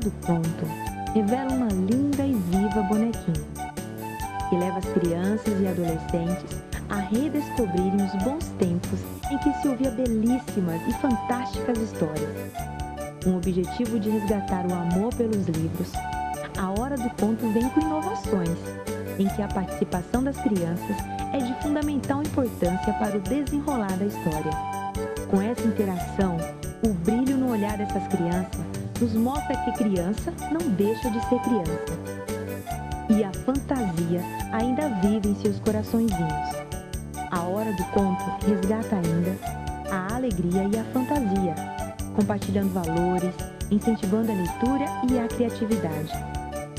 do conto revela uma linda e viva bonequinha, que leva as crianças e adolescentes a redescobrirem os bons tempos em que se ouvia belíssimas e fantásticas histórias. Com o objetivo de resgatar o amor pelos livros, a Hora do Conto vem com inovações, em que a participação das crianças é de fundamental importância para o desenrolar da história. Com essa interação, o brilho no olhar dessas crianças nos mostra que criança não deixa de ser criança. E a fantasia ainda vive em seus coraçõezinhos. A Hora do Conto resgata ainda a alegria e a fantasia, compartilhando valores, incentivando a leitura e a criatividade.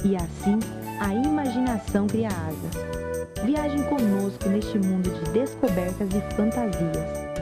E assim, a imaginação cria asas. Viajem conosco neste mundo de descobertas e fantasias.